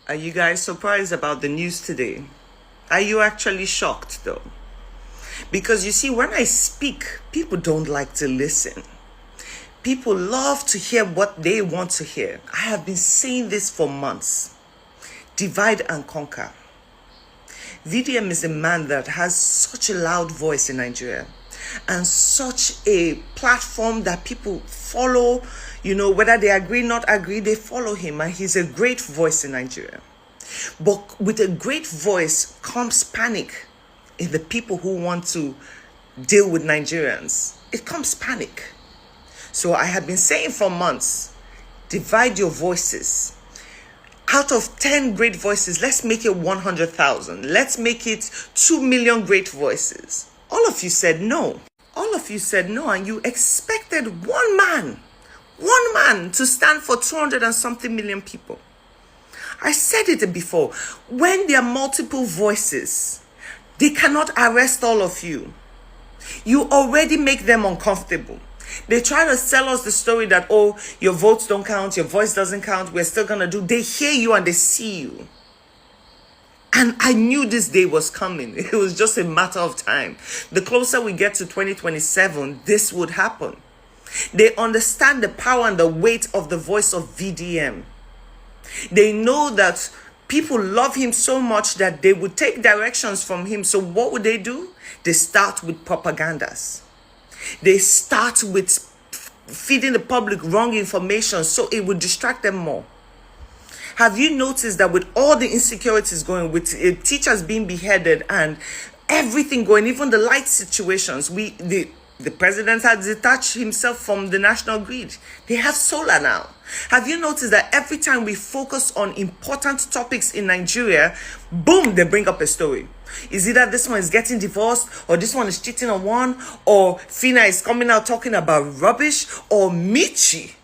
Are you guys surprised about the news today? Are you actually shocked though? Because you see, when I speak, people don't like to listen. People love to hear what they want to hear. I have been saying this for months. Divide and conquer. VDM is a man that has such a loud voice in Nigeria and such a platform that people follow, whether they agree, not agree, they follow him, and he's a great voice in Nigeria. But with a great voice comes panic in the people who want to deal with Nigerians. It comes panic. So I have been saying for months, divide your voices. Out of 10 great voices, let's make it 100,000. Let's make it 2 million great voices. All of you said no. All of you said no, and you expected one man to stand for 200 and something million people. I said it before. When there are multiple voices, they cannot arrest all of you. You already make them uncomfortable. They try to sell us the story that, oh, your votes don't count, your voice doesn't count, we're still going to do. They hear you and they see you. And I knew this day was coming. It was just a matter of time. The closer we get to 2027, this would happen. They understand the power and the weight of the voice of VDM. They know that people love him so much that they would take directions from him. So what would they do? They start with propagandas. They start with feeding the public wrong information so it would distract them more. Have you noticed that with all the insecurities going, with teachers being beheaded and everything going, even the light situations, the president has detached himself from the national grid. They have solar now. Have you noticed that every time we focus on important topics in Nigeria, boom, they bring up a story. Is it that this one is getting divorced, or this one is cheating on one, or Fina is coming out talking about rubbish, or Michi,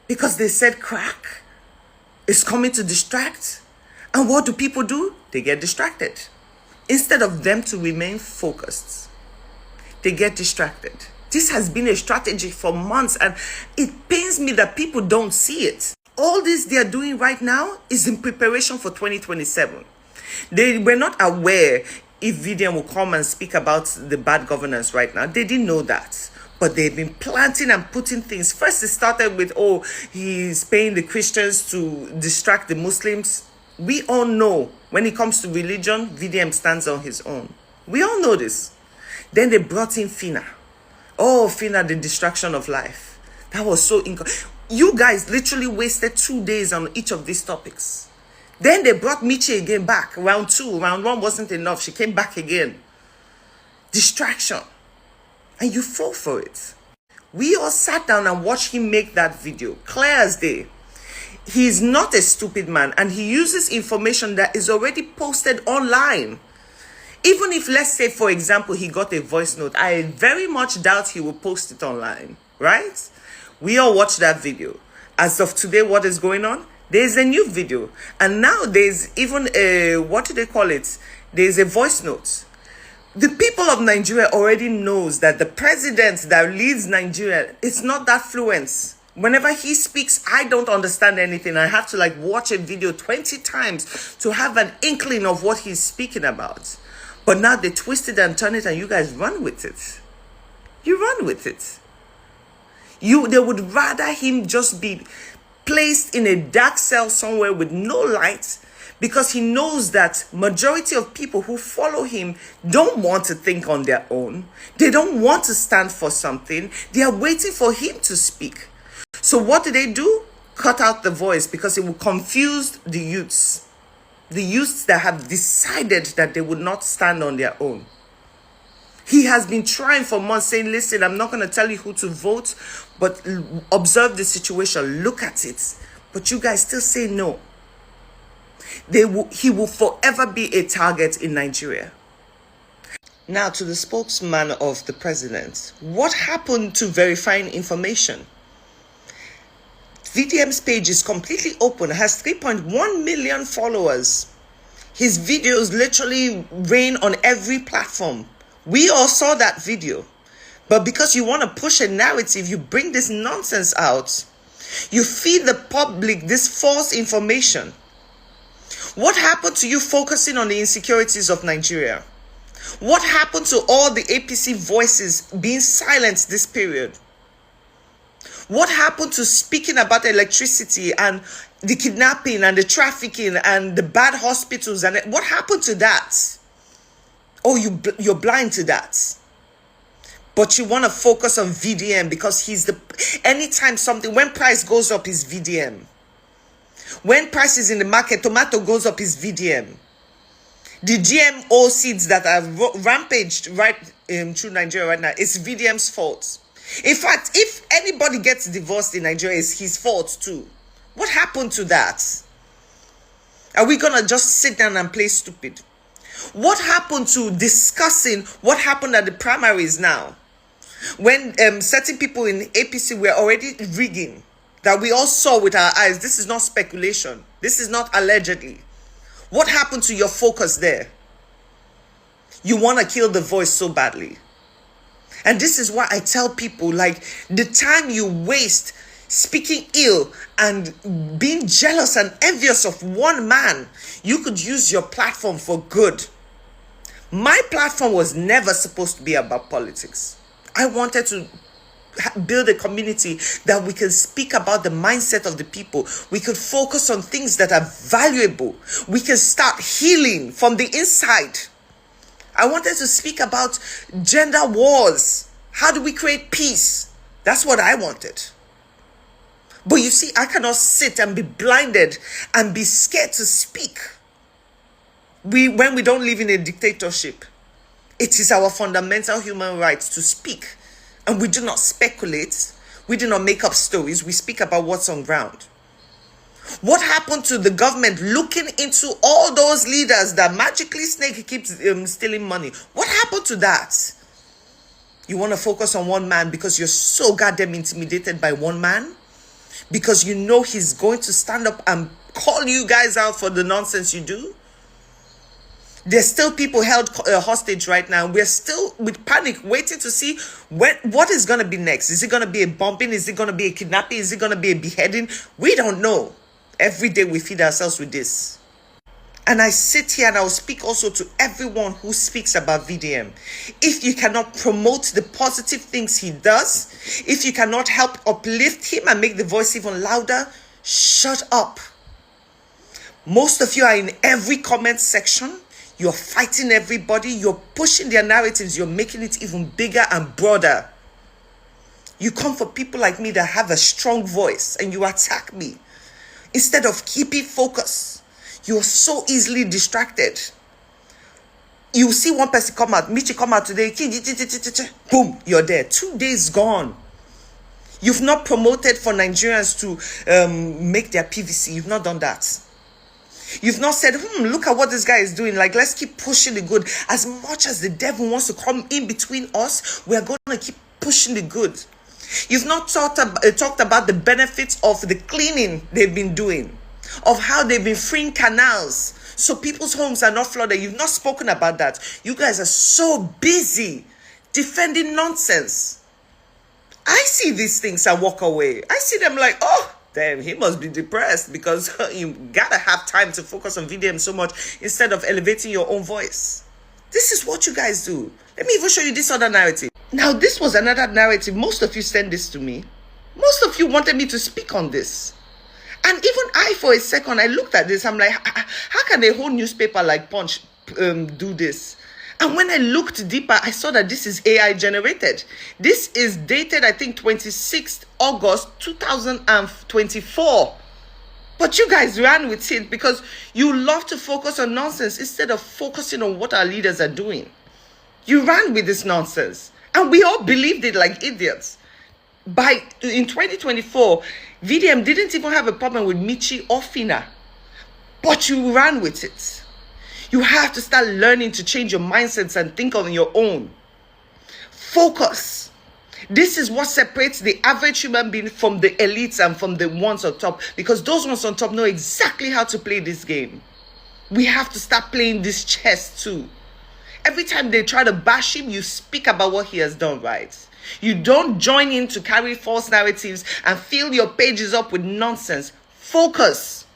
because they said crack is coming to distract? And what do people do? They get distracted. Instead of them to remain focused, they get distracted. This has been a strategy for months, and it pains me that people don't see it. All this they are doing right now is in preparation for 2027. They were not aware if VDM will come and speak about the bad governance right now. They didn't know that. But they've been planting and putting things. First, it started with, oh, he's paying the Christians to distract the Muslims. We all know when it comes to religion, VDM stands on his own. We all know this. Then they brought in Fina. Oh, Fina, the distraction of life. That was so you guys literally wasted 2 days on each of these topics. Then they brought Michi again back. Round 2. Round 1 wasn't enough. She came back again. Distraction. And you fall for it. We all sat down and watched him make that video. Clear as day. He's not a stupid man. And he uses information that is already posted online. Even if, let's say, for example, he got a voice note, I very much doubt he will post it online, right? We all watched that video. As of today, what is going on? There's a new video. And now there's even a, what do they call it? There's a voice note. The people of Nigeria already knows that the president that leads Nigeria is not that fluent. Whenever he speaks, I don't understand anything. I have to watch a video 20 times to have an inkling of what he's speaking about. But now they twist it and turn it and you guys run with it. You run with it. They would rather him just be placed in a dark cell somewhere with no light, because he knows that majority of people who follow him don't want to think on their own. They don't want to stand for something. They are waiting for him to speak. So what do? Cut out the voice, because it will confuse the youths. The youths that have decided that they would not stand on their own. He has been trying for months, saying, listen, I'm not going to tell you who to vote, but observe the situation, look at it. But you guys still say no. He will forever be a target in Nigeria. Now to the spokesman of the president. What happened to verifying information? VDM's page is completely open, has 3.1 million followers. His videos literally reign on every platform. We all saw that video. But because you want to push a narrative, you bring this nonsense out. You feed the public this false information. What happened to you focusing on the insecurities of Nigeria? What happened to all the APC voices being silenced this period? What happened to speaking about electricity and the kidnapping and the trafficking and the bad hospitals? And what happened to that? Oh, you're blind to that. But you want to focus on VDM because anytime when price goes up is VDM. When price is in the market, tomato goes up is VDM. The GMO seeds that are rampaged right through Nigeria right now, it's VDM's fault. In fact, if anybody gets divorced in Nigeria, it's his fault too. What happened to that? Are we going to just sit down and play stupid? What happened to discussing what happened at the primaries now? When certain people in APC were already rigging, that we all saw with our eyes. This is not speculation. This is not allegedly. What happened to your focus there? You want to kill the voice so badly. And this is why I tell people, like, the time you waste speaking ill and being jealous and envious of one man, you could use your platform for good. My platform was never supposed to be about politics. I wanted to build a community that we can speak about the mindset of the people. We could focus on things that are valuable. We can start healing from the inside. I wanted to speak about gender wars. How do we create peace? That's what I wanted. But you see, I cannot sit and be blinded and be scared to speak. When we don't live in a dictatorship, it is our fundamental human rights to speak. And we do not speculate. We do not make up stories. We speak about what's on ground. What happened to the government looking into all those leaders that magically Snake keeps stealing money? What happened to that? You want to focus on one man because you're so goddamn intimidated by one man? Because you know he's going to stand up and call you guys out for the nonsense you do? There's still people held hostage right now. We're still with panic waiting to see what is going to be next. Is it going to be a bombing? Is it going to be a kidnapping? Is it going to be a beheading? We don't know. Every day we feed ourselves with this. And I sit here and I will speak also to everyone who speaks about VDM. If you cannot promote the positive things he does, if you cannot help uplift him and make the voice even louder, shut up. Most of you are in every comment section. You're fighting everybody. You're pushing their narratives. You're making it even bigger and broader. You come for people like me that have a strong voice and you attack me. Instead of keeping focus, you're so easily distracted. You see one person come out, Michi come out today, boom, you're there. 2 days gone. You've not promoted for Nigerians to make their PVC. You've not done that. You've not said, look at what this guy is doing. Like, let's keep pushing the good. As much as the devil wants to come in between us, we're going to keep pushing the good. You've not talked about the benefits of the cleaning they've been doing, of how they've been freeing canals so people's homes are not flooded. You've not spoken about that. You guys are so busy defending nonsense. I see these things and walk away. I see them like, oh, damn, he must be depressed because you gotta have time to focus on VDM so much instead of elevating your own voice. This is what you guys do. Let me even show you this other narrative. Now, this was another narrative. Most of you sent this to me. Most of you wanted me to speak on this. And even I, for a second, I looked at this. I'm like, how can a whole newspaper like Punch do this? And when I looked deeper, I saw that this is AI generated. This is dated, I think, 26th August 2024. But you guys ran with it because you love to focus on nonsense instead of focusing on what our leaders are doing. You ran with this nonsense. And we all believed it like idiots. In 2024, VDM didn't even have a problem with Michi or Fina. But you ran with it. You have to start learning to change your mindsets and think on your own. Focus. This is what separates the average human being from the elites and from the ones on top. Because those ones on top know exactly how to play this game. We have to start playing this chess too. Every time they try to bash him, you speak about what he has done right. You don't join in to carry false narratives and fill your pages up with nonsense. Focus.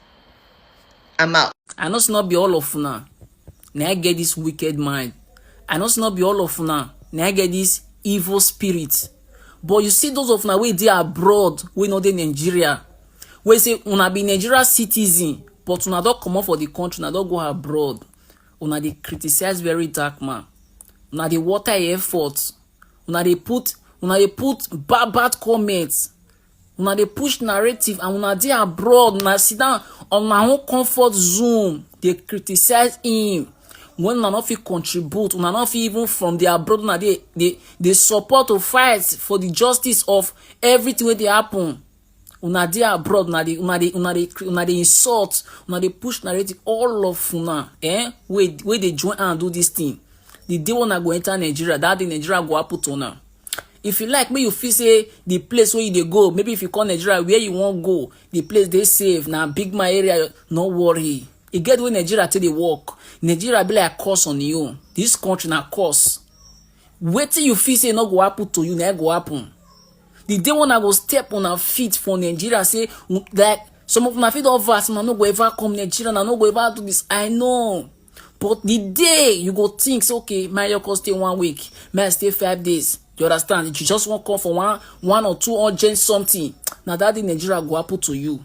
I'm out. I know it's not be all of una. Now I get this wicked mind. I know it's not be all of una. Now I get this evil spirit. But you see those of una wey dey abroad, wey no dey Nigeria, wey say una be Nigeria citizen, but una don comot for the country, una don go abroad. Una dey criticize very dark man. Una dey water effort. Una dey put bad comments. Una dey push narrative, and una dey abroad, una sit down on una own comfort zone, dey criticize him. When una no fit contribute, una no fit even from the abroad, una dey support to fight for the justice of everything wey dey happen. Una dey abroad, una dey insult, una dey push narrative. All of una, wey dey join and do this thing. The day una go enter Nigeria, that day Nigeria go happen to una. If you like, make you feel say the place where you dey go, maybe if you come Nigeria, where you wan go, the place dey safe, na big man area, no worry. E get where Nigeria take dey work. Nigeria be like curse on you. This country na curse. Wetin you feel say no go happen to you, na go happen. The day when I go step on her feet for Nigeria, say like some of my feet don vex, I no go ever come Nigeria, I no go ever do this. I know. But the day you go think, say, okay, my go stay 1 week, may I stay 5 days. You understand? You just won't come for one or two urgent something. Now that in Nigeria go happen to you.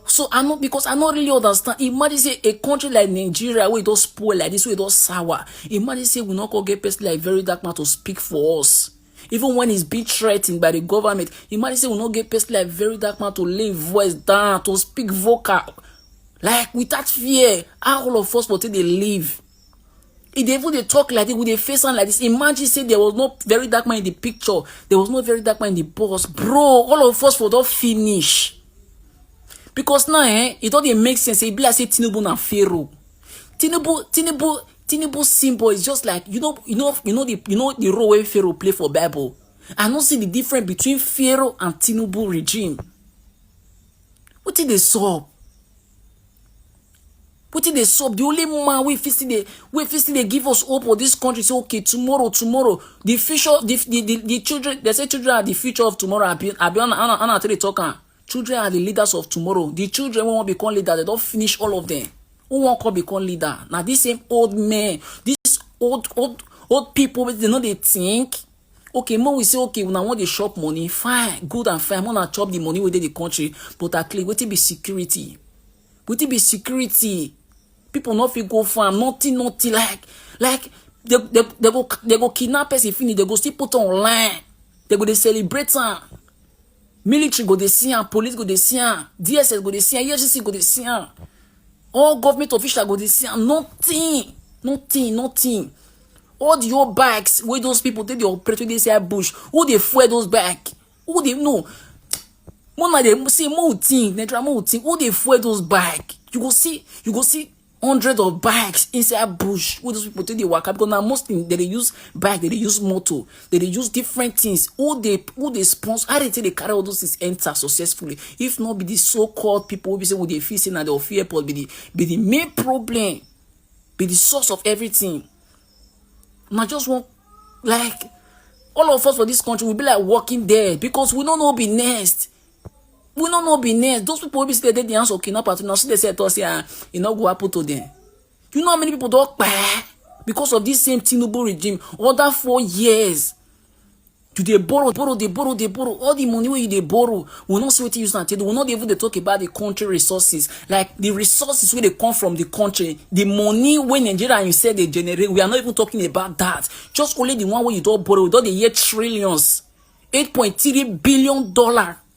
So I know, because I don't really understand. Imagine say a country like Nigeria where it does spoil like this, where it does sour. Imagine say we not go get person like very dark man to speak for us. Even when he's being threatened by the government, imagine say we not get person like very dark man to lay voice down, to speak vocal. Like without fear, how all of us will take they live. If they even they talk like this, with a face on like this, imagine say there was no very dark man in the picture, there was no very dark man in the boss. Bro, all of us will not finish. Because now, it don't make sense. It be like say Tinubu na Pharaoh. Tinubu symbol is just like you know the role where Pharaoh play for Bible. I don't see the difference between Pharaoh and Tinubu regime. What did they solve? What did they solve? The only man we they give us hope for this country. Say okay, tomorrow, the future, the children. They say children are the future of tomorrow. I be on tell you talking. Children are the leaders of tomorrow. The children won't become leaders. They don't finish all of them. Who won't come become leader? Now this same old men, these old people, they know they think. Okay, more we say okay, when I want the shop money, fine, good and fine. I want to chop the money within the country, but at least what it be security? What it be security? People not feel go farm, nothing like they go kidnap us if finish, they go still put online, they go they celebrate them. Military go they see am, police go they see am, DSS go they see am, EFCC go they see am, all government officials go they see am. Nothing. All the old bikes where those people take the operate, they say bush, who they fuel those bikes? Who they know? One of them say more thing, who they fuel those bikes? You go see hundreds of bikes inside bush where those people take the work, because now most things they use bike, they use motor, they use different things. Who they sponsor, how they take they carry all those things enter successfully? If not be the so-called people who be say what they feel saying that they'll fear airport be the main problem, be the source of everything. And I just want, like, all of us for this country will be like walking dead, because we don't know be next. We don't know be next. Those people will be saying the answer kidnapper to now see they say to us, it not go happen to them. You know how many people don't pay because of this same Tinubu regime? Other 4 years. You they borrow. All the money where you they borrow, we not see what you use until we not even they talk about the country resources. Like the resources where they come from the country, the money when Nigeria and you said they generate, we are not even talking about that. Just only the one where you don't borrow, without the year trillions. $8.3 billion.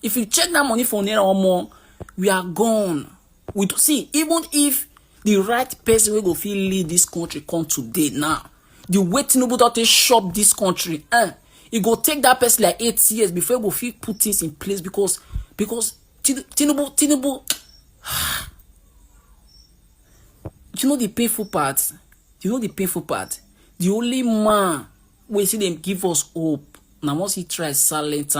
If you check that money for Naira or more, we are gone. We do see, even if the right person will go feel lead this country come today now, the way Tinubu don't shop this country, it go take that person like 8 years before we feel put things in place, because Tinubu you know the painful part? The only man we see them give us hope. Now once he tries silent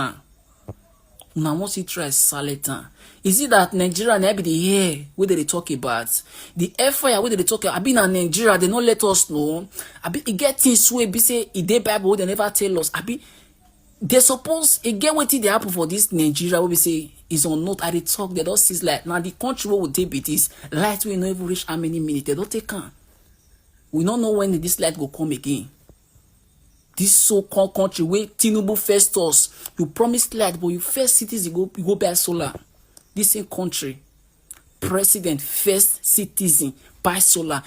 is it that Nigeria na be the air where they talk about? The air fire where they talk about? I been in Nigeria, they not let us know. I be it get things where be say it dey Bible, they never tell us. I be they suppose it get what they happen for this Nigeria where we say is on note. I dey talk, they don't see like now the country where would they be this light will not even reach how many minutes. They don't take on. We don't know when this light go come again. This so-called country where Tinubu first us, you promised light, but you first cities you go buy solar. This same country, president first citizen buy solar.